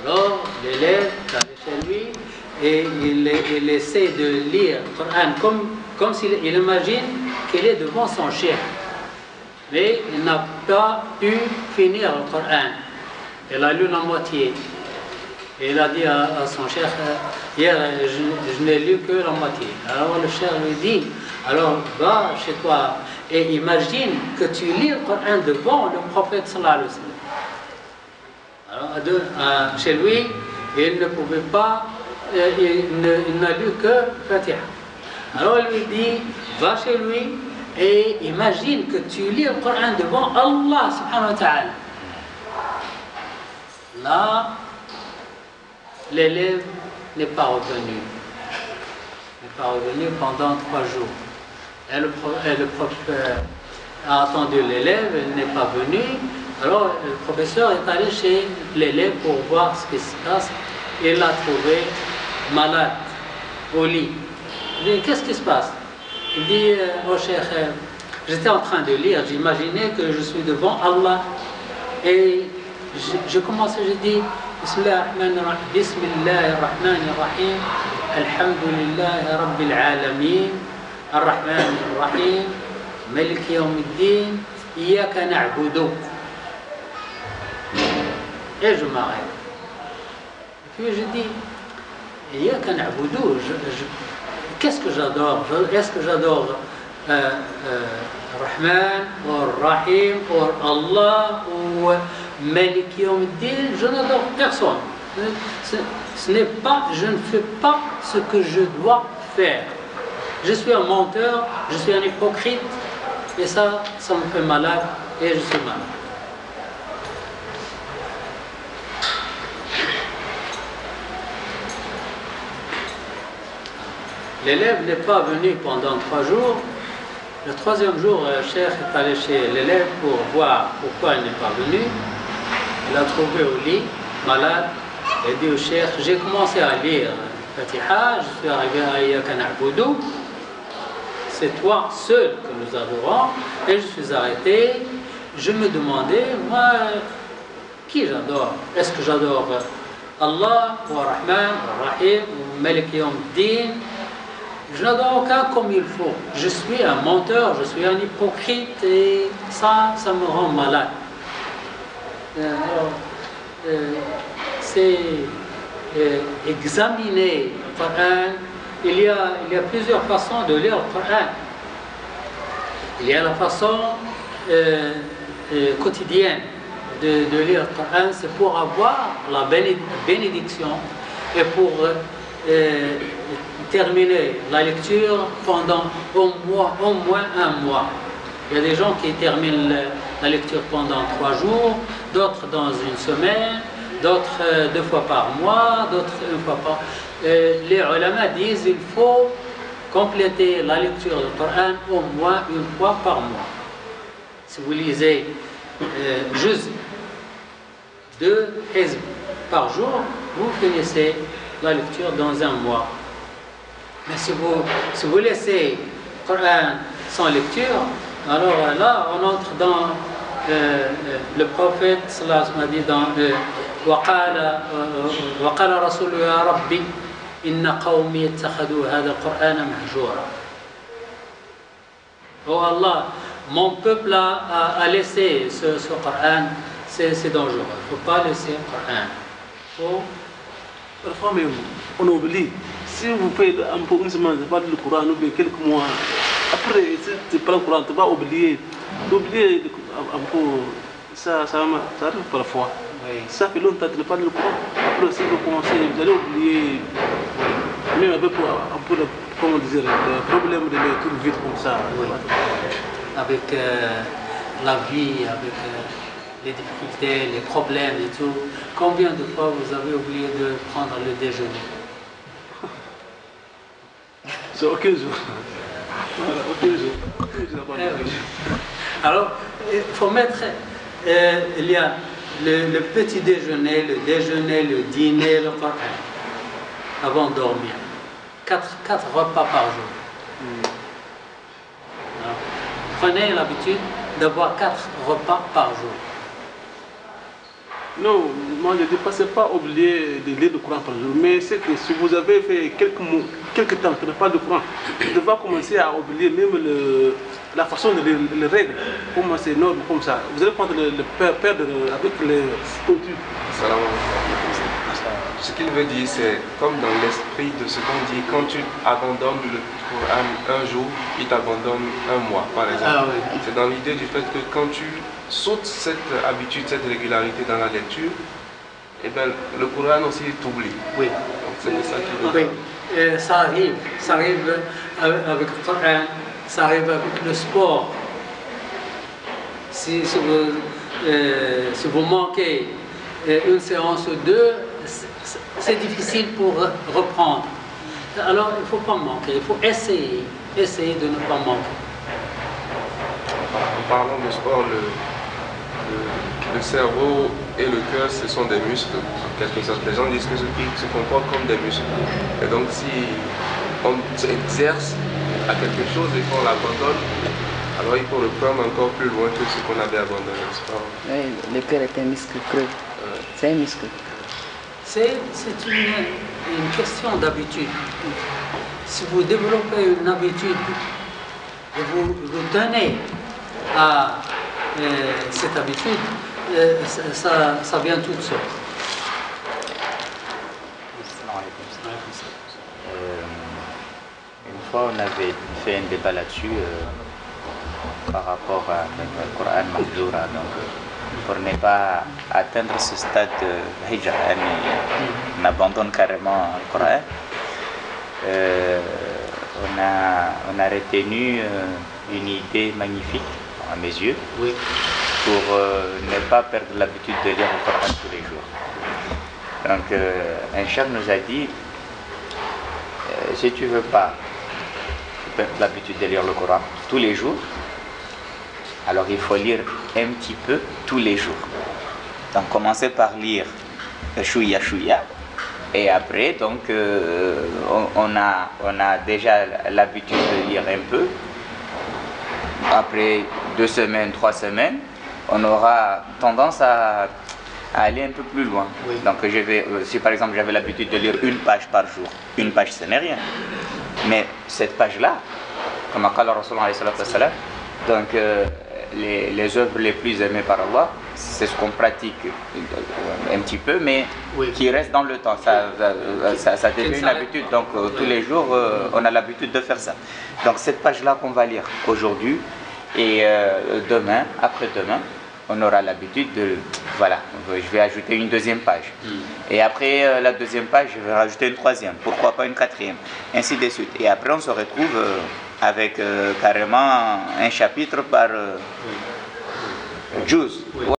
Alors, l'élève est allé chez lui et il essaie de lire le Coran comme s'il imagine qu'il est devant son chef. Mais il n'a pas pu finir le Coran. Il a lu la moitié. Et il a dit à son chef, hier, je n'ai lu que la moitié. Alors le chef lui dit, alors va chez toi et imagine que tu lis le Coran devant le prophète sallallahu alayhi wa sallam. Alors chez lui, il ne pouvait pas, il n'a lu que Fatiha. Alors il lui dit, va chez lui et imagine que tu lis le Coran devant Allah subhanahu wa ta'ala. Là, l'élève n'est pas revenu. N'est pas revenu pendant 3 jours. Et le professeur a attendu l'élève, il n'est pas venu. Alors le professeur est allé chez l'élève pour voir ce qui se passe. Il l'a trouvé malade, au lit. Il dit, qu'est-ce qui se passe? Il dit, oh cher, j'étais en train de lire, j'imaginais que je suis devant Allah. Et je commençais, je dis, Bismillahirrahmanirrahim, Alhamdulillahi Rabbil Alamin, Ar-Rahmanir-Rahim, Malik Yawmiddin, Iyaka na'budu. Et je m'arrête. Puis je dis, Iyaka na'budu, qu'est-ce que j'adore? Est-ce que j'adore Rahman, ou Rahim, ou Allah, ou Malik Yawmiddin? Je n'adore personne. Ce n'est pas, je ne fais pas ce que je dois faire. Je suis un menteur, je suis un hypocrite, et ça me fait malade, et je suis malade. L'élève n'est pas venu pendant 3 jours. Le 3e jour, le chef est allé chez l'élève pour voir pourquoi il n'est pas venu. Il l'a trouvé au lit, malade. Il dit au chef, j'ai commencé à lire Fatiha, je suis arrivé à Iyaka na'budu. C'est toi seul que nous adorons. Et je suis arrêté. Je me demandais, moi, qui j'adore? Est-ce que j'adore Allah, ou Rahman, ou Rahim, ou Malik Yawmiddin? Je n'adore aucun comme il faut. Je suis un menteur, je suis un hypocrite et ça me rend malade. C'est examiner le Coran. Il y a plusieurs façons de lire le Coran. Il y a la façon quotidienne de lire le Coran, c'est pour avoir la bénédiction et pour terminer la lecture pendant au moins 1 mois. Il y a des gens qui terminent la lecture pendant 3 jours, d'autres dans 1 semaine, d'autres 2 fois par mois, d'autres 1 fois par... Les ulama disent qu'il faut compléter la lecture du Coran au moins 1 fois par mois. Si vous lisez juste 2 hizb par jour, vous finissez la lecture dans 1 mois. Mais si vous laissez le Coran sans lecture, alors là, on entre dans le prophète sallallahu alayhi wa sallam dit dans وقال رسول يا ربي إن قومي اتخذوا هذا القرآن مهجورا. Oh Allah, mon peuple a laissé ce Coran, c'est dangereux. Il ne faut pas laisser le Coran. Parfois même, on oublie. Si vous faites un peu une semaine, pas le Coran, ou bien quelques mois, après, si tu prends le Coran, tu vas oublier. Oublier un peu, ça arrive parfois. Oui. Ça fait longtemps que tu ne parles pas le Coran. Après, si vous commencez, vous allez oublier. Même avec un peu de, comment dire, le problème de lecture vite comme ça. Oui. Avec la vie, avec les difficultés, les problèmes et tout. Combien de fois vous avez oublié de prendre le déjeuner? C'est aucun jour. Voilà, aucun jour. Alors, il faut mettre, il y a le petit déjeuner, le déjeuner, le dîner, le Coran, avant de dormir. 4 repas par jour. Alors, prenez l'habitude d'avoir 4 repas par jour. Non, moi je dis pas, c'est pas obligé de lire le Coran par jour, mais c'est que si vous avez fait quelques temps que pas de Coran, vous devez commencer à oublier même la façon de les règles, comment c'est norme, comme ça. Vous allez prendre perdre avec les pointures. Salam alaikum. Ce qu'il veut dire, c'est comme dans l'esprit de ce qu'on dit, quand tu abandonnes le Coran un jour, il t'abandonne un mois, par exemple. Ah, oui. C'est dans l'idée du fait que quand tu sautes cette habitude, cette régularité dans la lecture, eh bien, le Coran aussi t'oublie. Oui. Donc c'est de ça qu'il veut dire. Oui, ça arrive avec le Coran, ça arrive avec le sport. Si vous manquez une séance ou deux, c'est difficile pour reprendre. Alors il ne faut pas manquer, il faut essayer de ne pas manquer. En parlant de sport, le cerveau et le cœur, ce sont des muscles, en quelque sorte. Les gens disent que ils se comportent comme des muscles. Et donc, si on s'exerce à quelque chose et qu'on l'abandonne, alors il faut le prendre encore plus loin que ce qu'on avait abandonné, n'est-ce pas? Oui, le cœur est un muscle creux. C'est un muscle. C'est une question d'habitude. Si vous développez une habitude et vous tenez à cette habitude, ça vient tout seul. Une fois, on avait fait un débat là-dessus par rapport à le Coran Mahdoura. Pour ne pas atteindre ce stade de hijra, on abandonne carrément le Coran. On a retenu une idée magnifique, à mes yeux, Oui. pour ne pas perdre l'habitude de lire le Coran tous les jours. Donc, un cheikh nous a dit, si tu ne veux pas perdre l'habitude de lire le Coran tous les jours, alors il faut lire un petit peu tous les jours. Donc commencer par lire chouïa chouïa, et après donc on a déjà l'habitude de lire un peu. Après 2 semaines, 3 semaines, on aura tendance à aller un peu plus loin. Oui. Donc si par exemple j'avais l'habitude de lire une page par jour, une page ce n'est rien. Mais cette page-là, comme a dit le Rasul alayhi salatu wassalam, donc les œuvres les plus aimées par Allah, c'est ce qu'on pratique un petit peu, mais Oui. qui reste dans le temps. Ça devient une habitude. Donc tous les jours, on a l'habitude de faire ça. Donc cette page-là qu'on va lire aujourd'hui et demain, après-demain, on aura l'habitude de... Voilà, je vais ajouter une 2e page. Et après la 2e page, je vais rajouter une 3e. Pourquoi pas une 4e? Ainsi de suite. Et après, on se retrouve... avec carrément un chapitre par juz.